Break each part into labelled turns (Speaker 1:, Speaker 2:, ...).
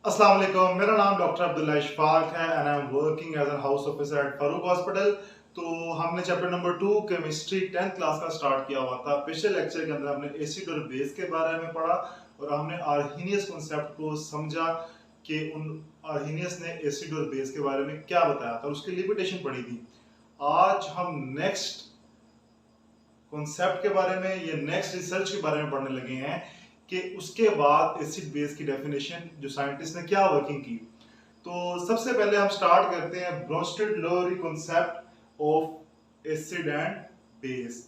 Speaker 1: अस्सलाम वालेकुम, मेरा नाम डॉक्टर अब्दुल्ला इशफाक है and I am working as an house officer at Farooq hospital. तो हमने chapter number 2 chemistry 10th class का स्टार्ट किया हुआ था। पिछले लेक्चर के अंदर हमने एसिड और बेस के बारे में पढ़ा और हमने आर्हीनियस कॉन्सेप्ट को समझा कि उन आर्हीनियस ने एसिड और बेस के बारे में क्या बताया था और उसकी लिमिटेशन पढ़ी थी। आज हम नेक्स्ट कॉन्सेप्ट के बारे में या नेक्स्ट रिसर्च के बारे में पढ़ने लगे हैं कि उसके बाद एसिड बेस की डेफिनेशन जो साइंटिस्ट ने क्या वर्किंग की। तो सबसे पहले हम स्टार्ट करते हैं Bronsted Lowry concept of acid and base.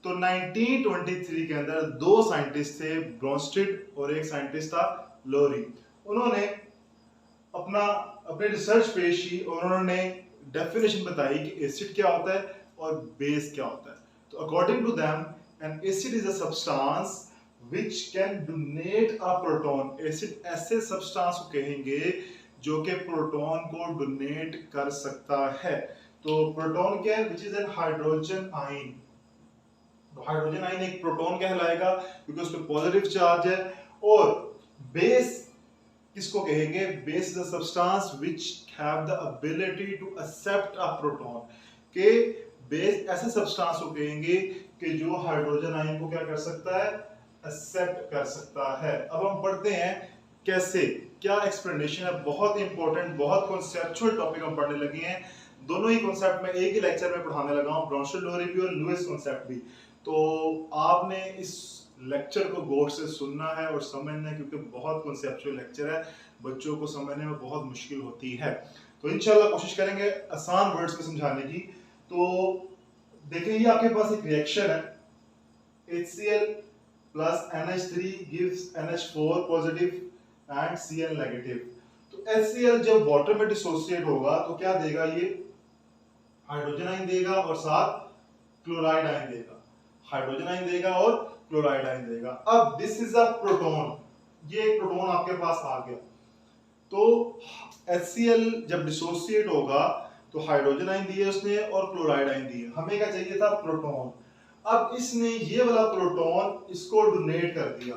Speaker 1: तो 1923 के अंदर दो साइंटिस्ट थे, ब्रोंस्टेड और एक साइंटिस्ट था लोरी। उन्होंने अपने रिसर्च पेश की और उन्होंने डेफिनेशन बताई कि एसिड क्या होता है और बेस क्या होता है। तो according to them an acid is a substance which can donate a proton। Acid ऐसे सब्सटेंस को कहेंगे जो कि प्रोटॉन को डोनेट कर सकता है। तो प्रोटॉन क्या है? which is an hydrogen ion. तो हाइड्रोजन आयन एक प्रोटॉन कहलाएगा क्योंकि उस पे पॉजिटिव चार्ज है। और बेस किसको कहेंगे? Base is a substance which have the ability to accept a proton. के बेस ऐसे सब्सटेंस को कहेंगे कि जो हाइड्रोजन आयन को क्या कर सकता है? एक्सेप्ट कर सकता है। अब हम पढ़ते हैं कैसे, क्या एक्सप्लेनेशन है। बहुत इंपॉर्टेंट, बहुत कॉन्सेप्चुअल टॉपिक हम पढ़ने लगे हैं। दोनों ही कॉन्सेप्ट में एक ही लेक्चर में पढ़ाने लगा हूं, ब्रोंस्टेड-लोरी भी और लुईस कॉन्सेप्ट भी। तो आपने इस लेक्चर को गौर से सुनना है और समझना है क्योंकि बहुत कॉन्सेप्चुअल लेक्चर है, बच्चों को समझने में बहुत मुश्किल होती है। तो इंशाल्लाह कोशिश करेंगे आसान वर्ड्स में समझाने की। तो देखिए, ये आपके पास एक रिएक्शन है, HCl plus NH3 gives NH4 positive and Cl negative. तो HCl जब वाटर में डिसोसिएट होगा तो क्या देगा? ये हाइड्रोजन आयन देगा और साथ क्लोराइड आयन देगा। हाइड्रोजन आयन देगा और क्लोराइड आयन देगा। अब दिस इज अ प्रोटॉन, ये एक प्रोटॉन आपके पास आ गया। तो HCl जब डिसोसिएट होगा तो हाइड्रोजन आयन दिए उसने और क्लोराइड आयन दिए। हमें क्या चाहिए था? प्रोटॉन। अब इसने ये वाला प्रोटॉन इसको डोनेट कर दिया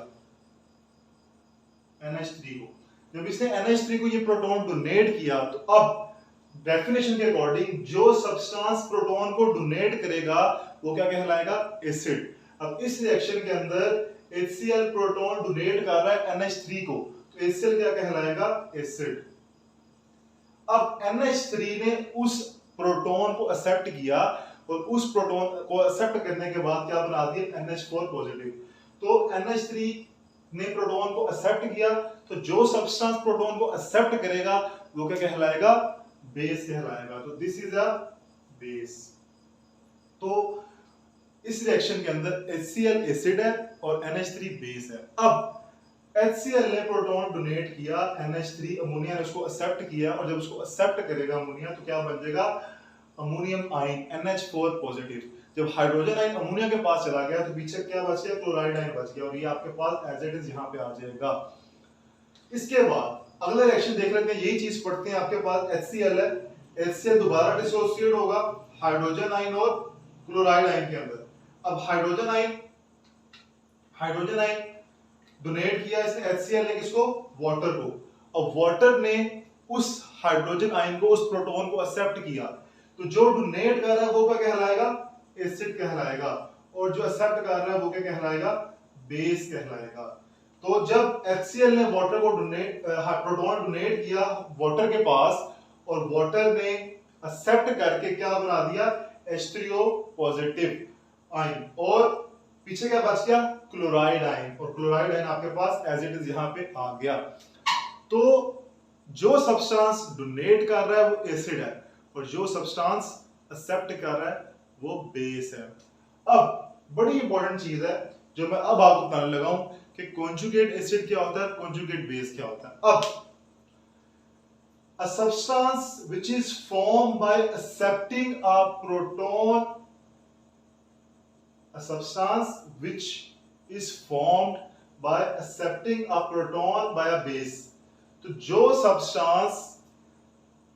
Speaker 1: NH3 को। जब इसने NH3 को ये प्रोटॉन डोनेट किया तो अब डेफिनेशन के अकॉर्डिंग जो सब्सटेंस प्रोटॉन को डोनेट करेगा वो क्या कहलाएगा? एसिड। अब इस रिएक्शन के अंदर HCl प्रोटॉन डोनेट कर रहा है NH3 को, तो HCl क्या कहलाएगा? एसिड। अब NH3 ने उस प्रोटॉन को एक्सेप्ट किया और उस प्रोटॉन को एक्सेप्ट करने के बाद क्या बना दिया? NH4 positive. तो NH3 ने प्रोटॉन को एक्सेप्ट किया, तो जो सब्सटेंस प्रोटॉन को एक्सेप्ट करेगा वो क्या कहलाएगा? बेस कहलाएगा। तो दिस इज अ बेस। तो इस रिएक्शन के अंदर HCl एसिड है और NH3 बेस है। अब HCl ने प्रोटॉन डोनेट किया, NH3 अमोनिया ने उसको एक्सेप्ट किया और जब उसको एक्सेप्ट करेगा अमोनिया तो क्या बन जाएगा? Ammonium ion NH4 positive. जब हाइड्रोजन आयन अमोनिया के पास चला गया तो पीछे क्या बच गया? क्लोराइड आयन बच गया और ये आपके पास एज इट इज यहां पे आ जाएगा। इसके बाद अगला रिएक्शन देख लेते हैं, यही चीज पढ़ते हैं। आपके पास HCl है, HCl दोबारा डिसोसिएट होगा हाइड्रोजन आयन और क्लोराइड आयन के अंदर। अब हाइड्रोजन आयन डोनेट किया इसने HCl ने किसको? वाटर को। अब वाटर ने उस हाइड्रोजन आयन को, उस प्रोटॉन को एक्सेप्ट किया, तो जो डोनेट कर रहा है वो क्या कहलाएगा? एसिड कहलाएगा। और जो एक्सेप्ट कर रहा है वो क्या कहलाएगा? बेस कहलाएगा। तो जब HCl ने वाटर को प्रोटॉन डोनेट किया वाटर के पास और वाटर ने एक्सेप्ट करके क्या बना दिया? H3O पॉजिटिव आयन और पीछे क्या बच गया? Chloride ion. और क्लोराइड आयन आपके पास एज इट इज यहां पे आ गया। तो जो सब्सटेंस डोनेट कर रहा है वो एसिड है और जो सब्सटेंस एक्सेप्ट कर रहा है वो बेस है। अब बड़ी इंपॉर्टेंट चीज है जो मैं अब आपको बताने लगा हूं कि कॉन्जुगेट एसिड क्या होता है, कॉन्जुगेट बेस क्या होता है। अब a substance which is formed by accepting a proton, a substance which is formed by accepting a proton by a base। तो जो सब्सटेंस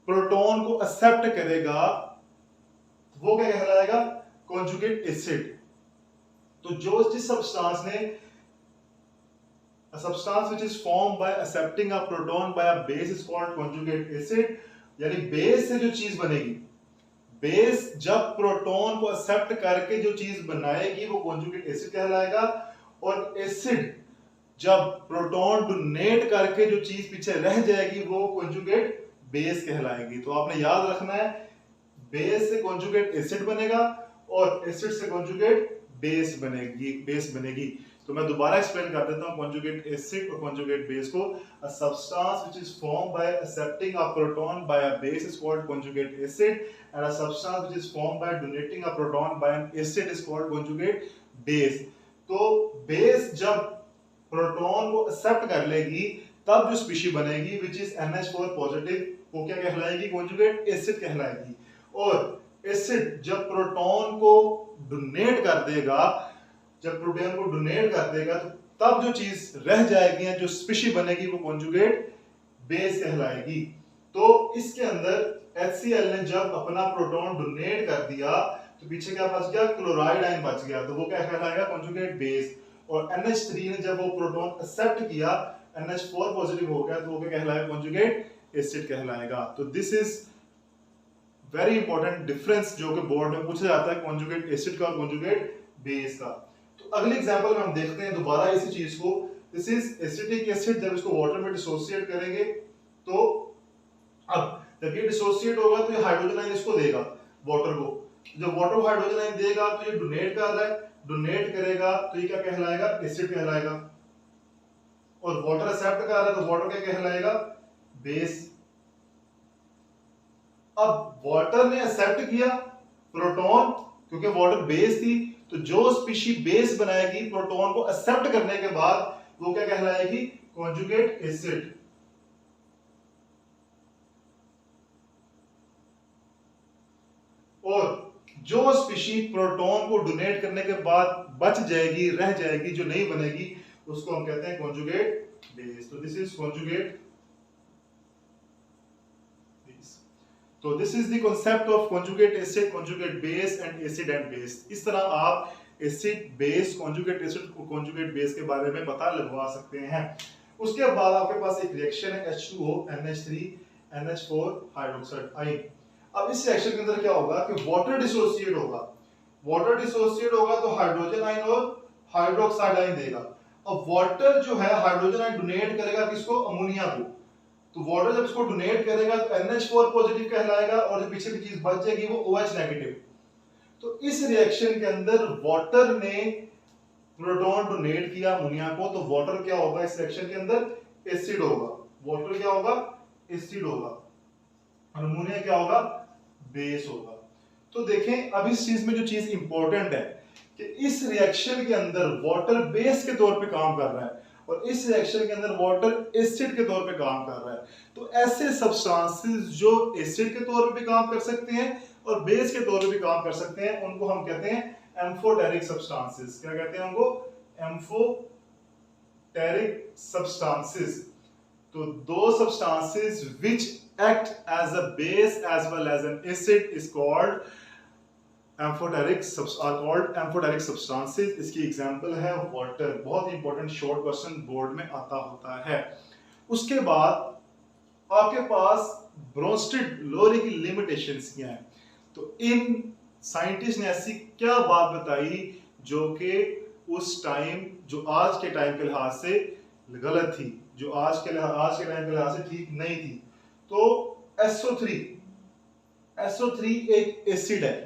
Speaker 1: प्रोटॉन को एक्सेप्ट करेगा वो क्या कहलाएगा? Conjugate acid. तो जो जिस सब्सटेंस ने A substance which is formed by accepting a proton by a base is called conjugate acid. यानी बेस से जो चीज बनेगी, बेस जब प्रोटॉन को एक्सेप्ट करके जो चीज बनाएगी वो कॉन्जुगेट एसिड कहलाएगा, और एसिड जब प्रोटॉन डोनेट करके जो चीज पीछे रह जाएगी वो कॉन्जुगेट बेस कहलाएगी। तो आपने याद रखना है, बेस से कॉन्जुगेट एसिड बनेगा और एसिड से कॉन्जुगेट बेस बनेगी। तो मैं दोबारा एक्सप्लेन कर देता हूं कॉन्जुगेट एसिड और कॉन्जुगेट बेस को। A substance which is formed by accepting a proton by a base is called conjugate acid, and a substance which is formed by donating a proton by an acid is called conjugate base. तो base जब proton को accept कर लेगी तब जो species बनेगी which is NH4 positive, वो क्या कहलाएगी? कॉन्जुगेट एसिड कहलाएगी। और एसिड जब प्रोटॉन को डोनेट कर देगा, जब प्रोटॉन को डोनेट कर देगा तो तब जो चीज रह जाएगी या जो स्पीशी बनेगी वो कॉन्जुगेट बेस कहलाएगी। तो इसके अंदर HCl ने जब अपना प्रोटॉन डोनेट कर दिया तो पीछे क्या बच गया? क्लोराइड आयन बच गया, तो वो क्या कहलाएगा? Conjugate base. और NH3 ने जब वो प्रोटॉन एक्सेप्ट किया, NH4 पॉजिटिव हो गया, तो वो क्या कहलाएगा? कॉन्जुगेट एसिड कहलाएगा। तो this is very important difference जो कि बोर्ड में पूछा जाता है कॉन्जुगेट एसिड का और कॉन्जुगेट बेस का। तो अगले एग्जांपल में हम देखते हैं दोबारा इसी चीज को। दिस इज एसिटिक एसिड, जब इसको वाटर में डिसोसिएट करेंगे तो अब जब ये डिसोसिएट होगा तो ये हाइड्रोजन आयन इसको देगा, वाटर को। जब वाटर को हाइड्रोजन आयन देगा तो ये डोनेट कर रहा है, डोनेट करेगा तो ये क्या कहलाएगा? एसिड कहलाएगा। और वाटर एक्सेप्ट कर रहा है तो वाटर क्या कहलाएगा? बेस। अब वाटर ने एक्सेप्ट किया प्रोटॉन, क्योंकि वाटर बेस थी, तो जो स्पीशी बेस बनाएगी प्रोटॉन को एक्सेप्ट करने के बाद वो क्या कहलाएगी? Conjugate acid. और जो स्पीशी प्रोटॉन को डोनेट करने के बाद बच जाएगी, रह जाएगी, जो नहीं बनेगी, उसको हम कहते हैं कॉन्जुगेट बेस। तो दिस इज कॉन्जुगेट बेस। तो this is the concept of conjugate acid, conjugate base and acid and base. इस तरह आप acid base, conjugate acid, conjugate base के बारे में पता लगवा सकते हैं। उसके बाद आपके पास एक रिएक्शन है H2O NH3 NH4 hydroxide ion. अब इस रिएक्शन के अंदर क्या होगा कि वाटर डिसोसिएट होगा, वाटर डिसोसिएट होगा तो हाइड्रोजन आयन और हाइड्रोक्साइड आयन देगा। अब वाटर जो है हाइड्रोजन आयन डोनेट करेगा किसको? अमोनिया को। तो वाटर जब इसको डोनेट करेगा तो NH4 पॉजिटिव कहलाएगा और जो पीछे की चीज बच जाएगी वो OH नेगेटिव। तो इस रिएक्शन के अंदर वाटर ने प्रोटॉन डोनेट किया अमोनिया को, तो वाटर क्या होगा? इस रिएक्शन के अंदर एसिड होगा। वाटर क्या होगा? एसिड होगा। और अमोनिया क्या होगा? बेस होगा। तो देखें अब इस चीज में जो चीज इंपॉर्टेंट है कि इस रिएक्शन के अंदर वाटर बेस के तौर पे काम कर रहा है और इस रिएक्शन के अंदर वाटर एसिड के तौर पे काम कर रहा है। तो ऐसे सब्सटेंसेस जो एसिड के तौर पे भी काम कर सकते हैं और बेस के तौर पे भी काम कर सकते हैं, उनको हम कहते हैं एम्फोटेरिक सब्सटेंसेस। क्या कहते हैं उनको? Amphoteric substances. तो दो substances which act as a base as well as an acid is called amphoteric substances। इसकी एग्जांपल है वाटर। बहुत इंपॉर्टेंट शॉर्ट क्वेश्चन बोर्ड में आता होता है। उसके बाद आपके पास ब्रोंस्टेड लोरी की लिमिटेशंस क्या हैं? तो इन साइंटिस्ट ने ऐसी क्या बात बताई जो कि उस टाइम, जो आज के टाइम के लिहाज से गलत थी, जो आज के टाइम के लिहाज से ठीक नहीं थी। तो SO3 एक एसिड है।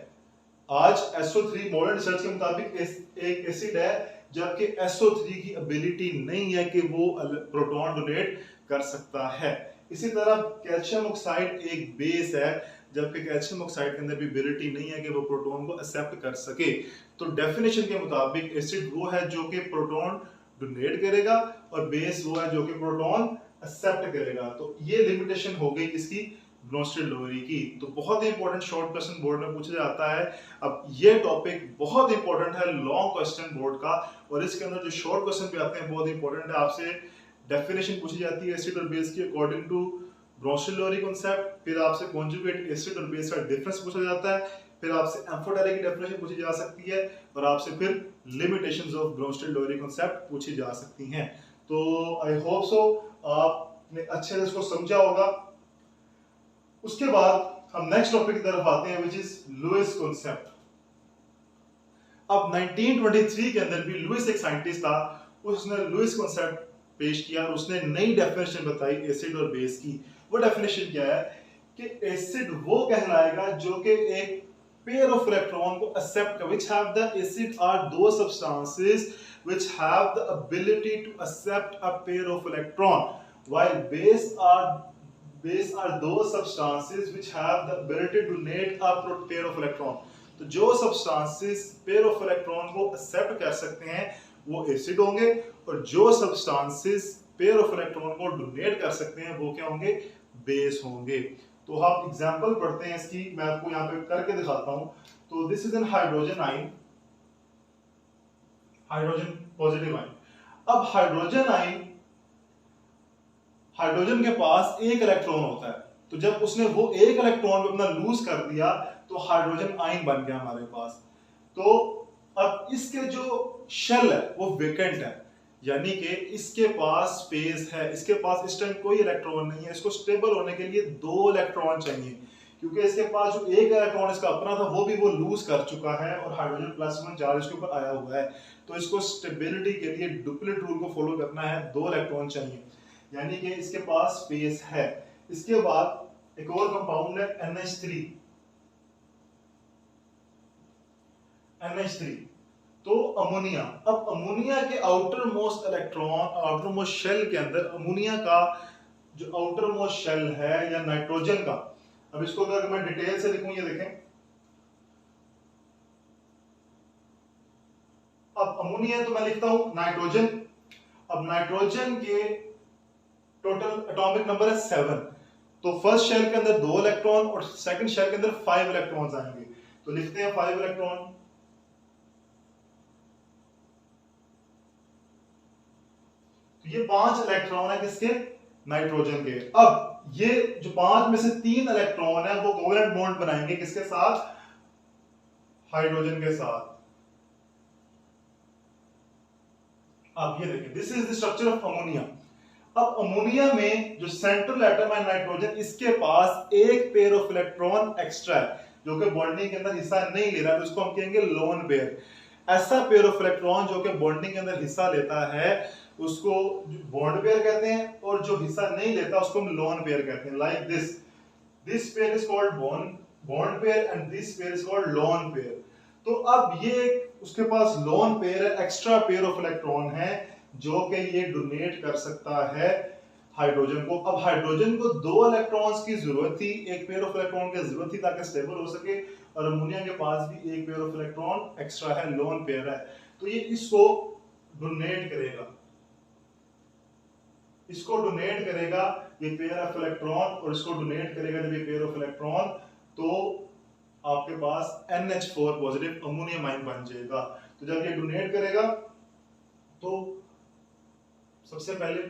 Speaker 1: आज SO3 मॉडर्न रिसर्च के मुताबिक एक एसिड है, जबकि SO3 की एबिलिटी नहीं है कि वो प्रोटॉन डोनेट कर सकता है। इसी तरह कैल्शियम ऑक्साइड एक बेस है, जबकि कैल्शियम ऑक्साइड के अंदर भी एबिलिटी नहीं है कि वो प्रोटॉन को एक्सेप्ट कर सके। तो डेफिनेशन के मुताबिक एसिड वो है जो कि प्रोटॉन डोनेट करेगा और बेस वो है जो कि प्रोटॉन एक्सेप्ट करेगा। तो ये लिमिटेशन हो गई किसकी? ब्रोंस्टेड लोरी की। तो बहुत ही इंपॉर्टेंट शॉर्ट क्वेश्चन बोर्ड में पूछा जाता है। अब ये टॉपिक बहुत इंपॉर्टेंट है लॉन्ग क्वेश्चन बोर्ड का, और इसके अंदर जो शॉर्ट क्वेश्चन भी आते हैं बहुत इंपॉर्टेंट है। आपसे डेफिनेशन पूछी जाती है एसिड और बेस की according to Bronsted Lowry concept, फिर आपसे कॉन्जुगेट एसिड और बेस का डिफरेंस पूछा जाता है, फिर आपसे एम्फोटेरिक की डेफिनेशन पूछी जा सकती है, और आपसे फिर limitations of Bronsted Lowry concept पूछी जा सकती हैं। तो आई होप सो आपने अच्छे से इसको समझा होगा। उसके बाद हम नेक्स्ट टॉपिक की तरफ आते हैं, विच इज लुईस कॉन्सेप्ट। अब 1923 के अंदर भी लुईस एक साइंटिस्ट था, उसने लुईस कॉन्सेप्ट पेश किया और उसने नई डेफिनेशन बताई एसिड और बेस की। वो डेफिनेशन क्या है कि एसिड वो कहलाएगा जो कि एक पेयर ऑफ इलेक्ट्रॉन को एक्सेप्ट कर, which have the acid are those substances which have the ability to accept a pair of electron, while base are those substances which have the ability to donate a pair of electron। तो जो substances pair of electron को accept कर सकते हैं वो acid होंगे, और जो सब्सटेंसेस पेयर ऑफ इलेक्ट्रॉन को डोनेट कर सकते हैं वो क्या होंगे, बेस होंगे। तो आप एग्जांपल पढ़ते हैं इसकी, मैं आपको यहाँ पे करके दिखाता हूं। तो this is an hydrogen ion, hydrogen positive ion. अब हाइड्रोजन आयन, हाइड्रोजन के पास एक इलेक्ट्रॉन होता है, तो जब उसने वो एक इलेक्ट्रॉन अपना लूज कर दिया तो हाइड्रोजन आयन बन गया हमारे पास। तो अब इसके जो शेल है वो वेकेंट है, यानी कि इसके पास स्पेस है, इसके पास इस टाइम कोई इलेक्ट्रॉन नहीं है। इसको स्टेबल होने के लिए 2 इलेक्ट्रॉन चाहिए, क्योंकि इसके पास जो एक इलेक्ट्रॉन इसका अपना था वो भी वो लूज कर चुका है और हाइड्रोजन प्लस में चार्ज इसके ऊपर आया हुआ है। तो इसको स्टेबिलिटी के लिए डुप्लेट रूल को फॉलो करना है, 2 इलेक्ट्रॉन चाहिए, यानी कि इसके पास स्पेस है। इसके बाद एक और कंपाउंड है NH3। NH3 तो अमोनिया। अब अमोनिया के outermost electron, outermost shell के अंदर अमोनिया का जो आउटर मोस्ट शेल है या नाइट्रोजन का, अब इसको अगर मैं डिटेल से लिखूं, ये देखें, अब अमोनिया तो मैं लिखता हूं नाइट्रोजन। अब नाइट्रोजन के टोटल एटॉमिक नंबर है 7। तो फर्स्ट शेल के अंदर 2 इलेक्ट्रॉन और सेकंड शेल के अंदर 5 इलेक्ट्रॉन्स आएंगे। तो लिखते हैं 5 इलेक्ट्रॉन। तो ये 5 इलेक्ट्रॉन है किसके, नाइट्रोजन के। अब ये जो 5 में से 3 इलेक्ट्रॉन है वो कोवेलेंट बॉन्ड बनाएंगे किसके साथ, हाइड्रोजन के साथ। अब ये देखिए, this is the structure of ammonia. अब अमोनिया में जो सेंट्रल एटम है नाइट्रोजन, इसके पास एक पेयर ऑफ इलेक्ट्रॉन एक्स्ट्रा है जो कि बॉन्डिंग के अंदर हिस्सा नहीं ले रहा है, तो उसको हम कहेंगे लोन पेयर। ऐसा पेयर ऑफ इलेक्ट्रॉन जो कि बॉन्डिंग के अंदर हिस्सा लेता है उसको बॉन्ड पेयर कहते हैं, और जो हिस्सा नहीं लेता उसको हम लोन पेयर कहते हैं। Like this pair is called bond pair and this pair is called lone pair. तो अब ये उसके पास लोन पेयर है, एक्स्ट्रा पेयर ऑफ इलेक्ट्रॉन है जो कि ये डोनेट कर सकता है हाइड्रोजन को। अब हाइड्रोजन को 2 इलेक्ट्रॉन्स की जरूरत थी, एक पेयर ऑफ इलेक्ट्रॉन की जरूरत थी ताकि स्टेबल हो सके, और अमोनिया के पास भी एक पेयर ऑफ इलेक्ट्रॉन एक्स्ट्रा है, लोन पेयर है। तो ये इसको डोनेट करेगा, इसको डोनेट करेगा ये पेयर ऑफ इलेक्ट्रॉन, और इसको डोनेट करेगा जब ये पेयर ऑफ इलेक्ट्रॉन, तो आपके पास NH4 पॉजिटिव अमोनियम आयन बन जाएगा। तो जब ये डोनेट करेगा तो सबसे पहले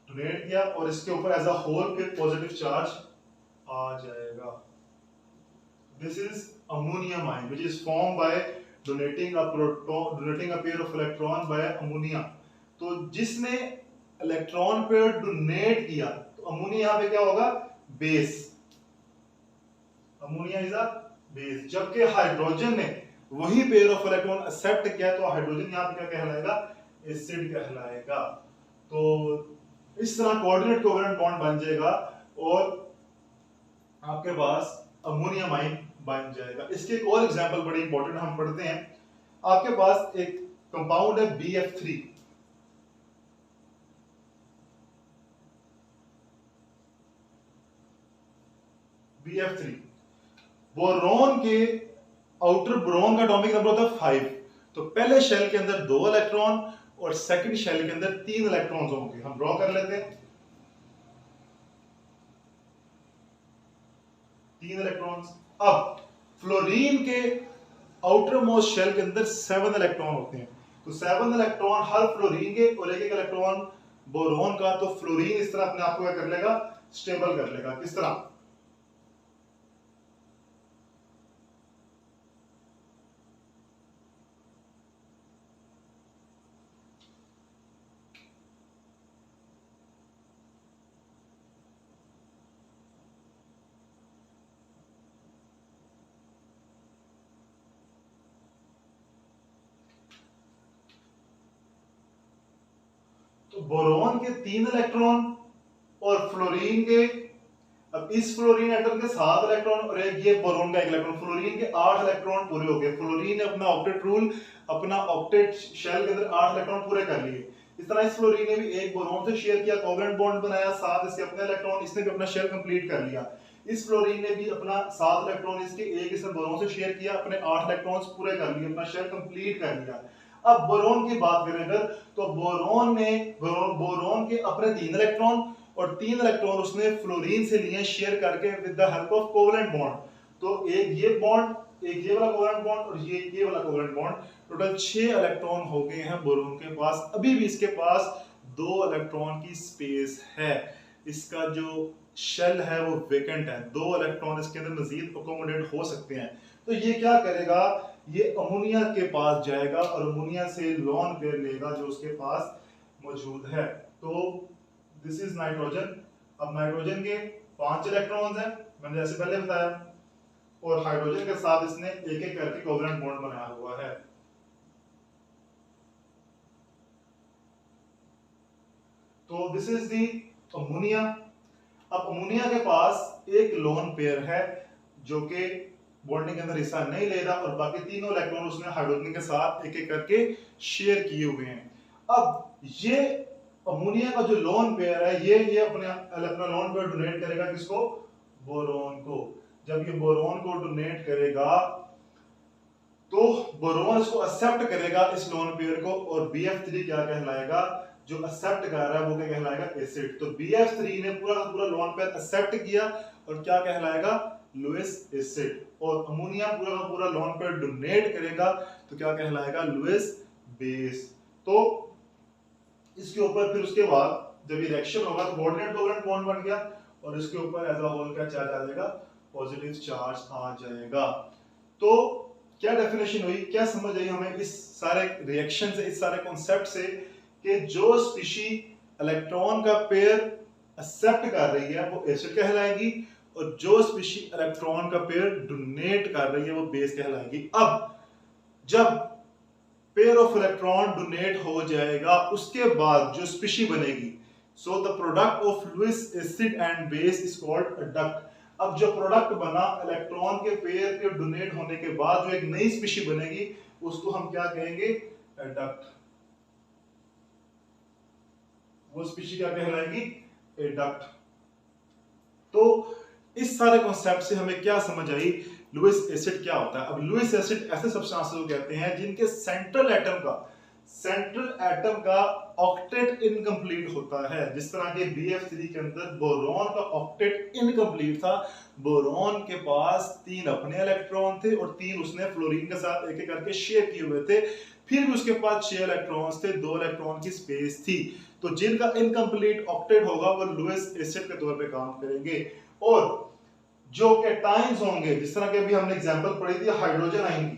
Speaker 1: डोनेट किया और इसके ऊपर एज अ होल फिर पॉजिटिव चार्ज आ जाएगा। This is ammonium ion which is form by donating a proton, donating a pair of electron by ammonia. तो जिसने इलेक्ट्रॉन पेयर डोनेट किया तो अमोनिया यहाँ पे क्या होगा, base. Ammonia is a base, जबकि हाइड्रोजन ने वही पेयर ऑफ इलेक्ट्रॉन एक्सेप्ट किया तो हाइड्रोजन यहाँ पे क्या कहलाएगा, एसिड कहलाएगा। तो इस तरह कोऑर्डिनेट कोवेलेंट बॉन्ड बन जाएगा और आपके पास अमोनियम आयन बन जाएगा। इसके एक और एग्जांपल बड़ी इंपॉर्टेंट हम पढ़ते हैं। आपके पास एक कंपाउंड है BF3। BF3 बोरोन के आउटर बोरोन का एटॉमिक नंबर होता है 5। तो पहले शेल के अंदर 2 इलेक्ट्रॉन और सेकंड शेल के अंदर 3 इलेक्ट्रॉन्स होंगे। हम ड्रॉ कर लेते हैं 3 इलेक्ट्रॉन्स। अब फ्लोरीन के आउटर मोस्ट शेल के अंदर 7 इलेक्ट्रॉन होते हैं। तो 7 इलेक्ट्रॉन हर फ्लोरीन के और एक इलेक्ट्रॉन बोरोन का। तो फ्लोरीन इस तरह अपने आप को क्या कर लेगा, स्टेबल कर लेगा। किस तरह, तो बोरोन के 3 इलेक्ट्रॉन और फ्लोरीन के, अब इस फ्लोरीन एटम के 7 इलेक्ट्रॉन और एक ये बोरोन का 1 इलेक्ट्रॉन, फ्लोरीन के 8 इलेक्ट्रॉन पूरे हो गए। फ्लोरीन ने अपना ऑक्टेट रूल, अपना ऑक्टेट शेल के अंदर 8 इलेक्ट्रॉन पूरे कर लिए। इस तरह इस फ्लोरीन ने भी एक बोरोन से शेयर किया, कोवेलेंट बॉन्ड बनाया, 7 इसके अपने इलेक्ट्रॉन, इसने भी अपना शेल कंप्लीट कर लिया। इस फ्लोरीन ने भी अपना 7 इलेक्ट्रॉन इसके, एक इसने बोरोन से शेयर किया, अपने 8 इलेक्ट्रॉन्स पूरे कर लिए, अपना शेल कंप्लीट कर लिया। अब बोरोन की बात करें अगर, तो बोरोन के अपने 3 इलेक्ट्रॉन और 3 इलेक्ट्रॉन उसने फ्लोरीन से लिए शेयर करके with the help of covalent bond. तो एक ये बॉन्ड, एक ये वाला कोवेलेंट बॉन्ड और ये वाला कोवेलेंट बॉन्ड, टोटल 6 इलेक्ट्रॉन हो गए हैं बोरोन के पास। अभी भी इसके पास 2 इलेक्ट्रॉन की स्पेस है, इसका जो शेल है वो वेकेंट है, 2 इलेक्ट्रॉन इसके अंदर मजीद अकोमोडेट हो सकते हैं। तो ये क्या करेगा, ये अमोनिया के पास जाएगा और अमोनिया से लोन पेयर लेगा जो उसके पास मौजूद है। तो दिस इज नाइट्रोजन। अब नाइट्रोजन के 5 इलेक्ट्रॉन्स हैं, मैंने जैसे पहले बताया, और हाइड्रोजन के साथ इसने एक एक करके कोवेलेंट बॉन्ड बनाया हुआ है। तो दिस इज दी अमोनिया। अब अमोनिया के पास एक लोन पेयर है जो कि बॉन्डिंग के अंदर हिस्सा नहीं ले रहा और बाकी तीनों इलेक्ट्रॉन उसने हाइड्रोजन के साथ एक एक करके शेयर किए हुए हैं। अब ये अमोनिया का जो लोन पेयर है ये अपना लोन पेयर डोनेट करेगा किसको, बोरोन को। जब ये बोरोन को डोनेट करेगा तो बोरोन इसको एक्सेप्ट करेगा इस लोन पेयर को, और BF3 क्या कहलाएगा, जो एक्सेप्ट कर रहा है वो क्या कहलाएगा, एसिड। तो BF3 ने पूरा का पूरा लोन पेयर एक्सेप्ट किया और क्या कहलाएगा, लुईस एसिड। और अमोनिया पूरा का पूरा लोन पेयर डोनेट करेगा तो क्या कहलाएगा, लुईस बेस। तो इसके ऊपर फिर उसके बाद जब ये रिएक्शन होगा तो कोवेलेंट बॉन्ड बन गया और इसके ऊपर एज अ होल क्या चार्ज आ जाएगा, पॉजिटिव चार्ज आ जाएगा। तो क्या डेफिनेशन हुई, क्या समझ आई हमें इस सारे रिएक्शन से, इस सारे कॉन्सेप्ट से, कि जो स्पीशी इलेक्ट्रॉन का पेयर एक्सेप्ट कर रही है वो एसिड कहलाएगी और जो स्पीशी इलेक्ट्रॉन का पेयर डोनेट कर रही है वो बेस कहलाएगी। अब जब पेयर ऑफ इलेक्ट्रॉन डोनेट हो जाएगा उसके बाद जो स्पीशी बनेगी, so the product of Lewis acid and base is called adduct. अब जो प्रोडक्ट बना इलेक्ट्रॉन के पेयर के डोनेट होने के बाद जो एक नई स्पीशी बनेगी उसको हम क्या कहेंगे, एडक्ट। वो स्पीशी क्या कहलाएगी, एडक्ट। तो इस सारे कॉन्सेप्ट से हमें क्या समझ आई, लुईस एसिड क्या होता है। अब लुईस एसिड ऐसे सब्सटेंसेस को कहते हैं जिनके सेंट्रल एटम का ऑक्टेट इनकम्प्लीट होता है। जिस तरह के BF3 के अंदर बोरोन का ऑक्टेट इनकम्प्लीट था, बोरोन के पास 3 अपने इलेक्ट्रॉन थे और 3 उसने फ्लोरीन के साथ एक एक करके शेयर किए हुए थे, फिर भी उसके पास 6 इलेक्ट्रॉन्स थे, 2 इलेक्ट्रॉन की स्पेस थी। तो जिनका इनकम्प्लीट ऑक्टेट होगा वो लुईस एसिड के तौर पे काम करेंगे। और जो कैटाइंस होंगे, जिस तरह के अभी हमने एग्जांपल पढ़ी थी हाइड्रोजन आयन की,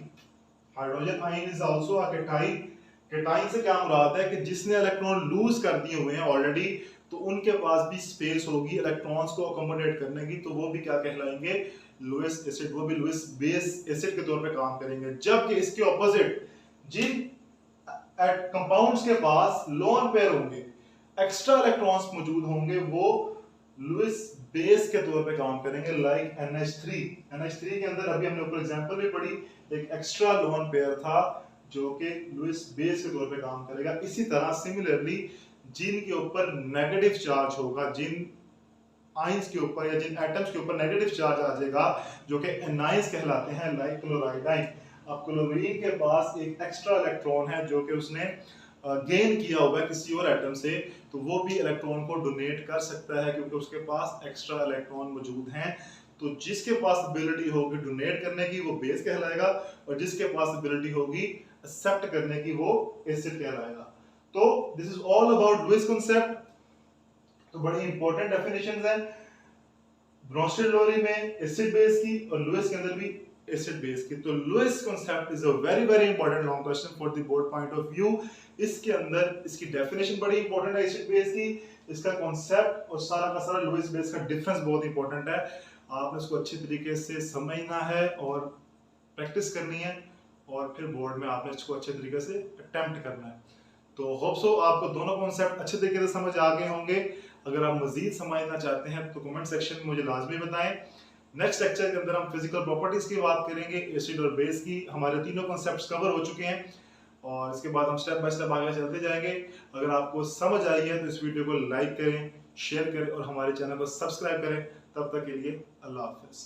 Speaker 1: hydrogen ion is also a cation. Cation से क्या मुराद है कि जिसने इलेक्ट्रॉन लूज कर दिए हुए हैं ऑलरेडी, तो उनके पास भी स्पेस होगी इलेक्ट्रॉन्स को अकोमोडेट करने की, तो वो भी क्या कहलाएंगे, लुईस एसिड। वो भी लुईस बेस एसिड के तौर पे काम करेंगे। जबकि इसके ऑपोजिट जिन कंपाउंड्स के पास लोन पेयर होंगे, एक्स्ट्रा इलेक्ट्रॉन्स मौजूद होंगे, वो लुईस बेस के तौर पे काम करेंगे, लाइक NH3 के अंदर अभी हमने ऊपर एग्जांपल भी पढ़ी, एक एक्स्ट्रा लोन पेयर था जो कि लुईस बेस के तौर पे काम करेगा। इसी तरह सिमिलरली जिनके ऊपर नेगेटिव चार्ज होगा, जिन आयंस के ऊपर या जिन एटम्स के ऊपर नेगेटिव चार्ज आ जाएगा जो कि एनाइंस कहलाते हैं, लाइक क्लोराइड आयन। अब क्लोरीन के पास एक एक्स्ट्रा इलेक्ट्रॉन है जो कि उसने गेन किया होगा किसी और एटम से, तो वो भी इलेक्ट्रॉन को डोनेट कर सकता है क्योंकि उसके पास एक्स्ट्रा इलेक्ट्रॉन मौजूद हैं। तो जिसके पास एबिलिटी होगी डोनेट करने की वो बेस कहलाएगा और जिसके पास एबिलिटी होगी एक्सेप्ट करने की वो एसिड कहलाएगा। तो this is all about Lewis concept. तो बड़ी इंपॉर्टेंट डेफिनेशंस हैं ब्रोंस्टेड-लोरी में एसिड बेस की और लुईस के अंदर भी एसिड बेस की। तो Lewis concept is a very very important long question for the board point of view. इसके अंदर इसकी डेफिनेशन बड़ी इंपॉर्टेंट है एसिड बेस की, इसका कॉन्सेप्ट और सारा का सारा लुईस बेस का डिफरेंस बहुत इंपॉर्टेंट है। आपने इसको अच्छे तरीके से समझना है और प्रैक्टिस करनी है और फिर बोर्ड में आपने इसको अच्छे तरीके से अटेम्प्ट करना है। तो होप सो आपको दोनों कॉन्सेप्ट अच्छे तरीके से समझ आ गए होंगे। अगर आप मजीद समझना चाहते हैं तो कमेंट सेक्शन में मुझे लाजमी बताएं। नेक्स्ट लेक्चर के अंदर हम फिजिकल प्रॉपर्टीज की बात करेंगे, एसिड और बेस की। हमारे तीनों कॉन्सेप्ट्स कवर हो चुके हैं और इसके बाद हम स्टेप बाय स्टेप आगे चलते जाएंगे। अगर आपको समझ आई है तो इस वीडियो को लाइक करें, शेयर करें और हमारे चैनल को सब्सक्राइब करें। तब तक के लिए अल्लाह हाफिज।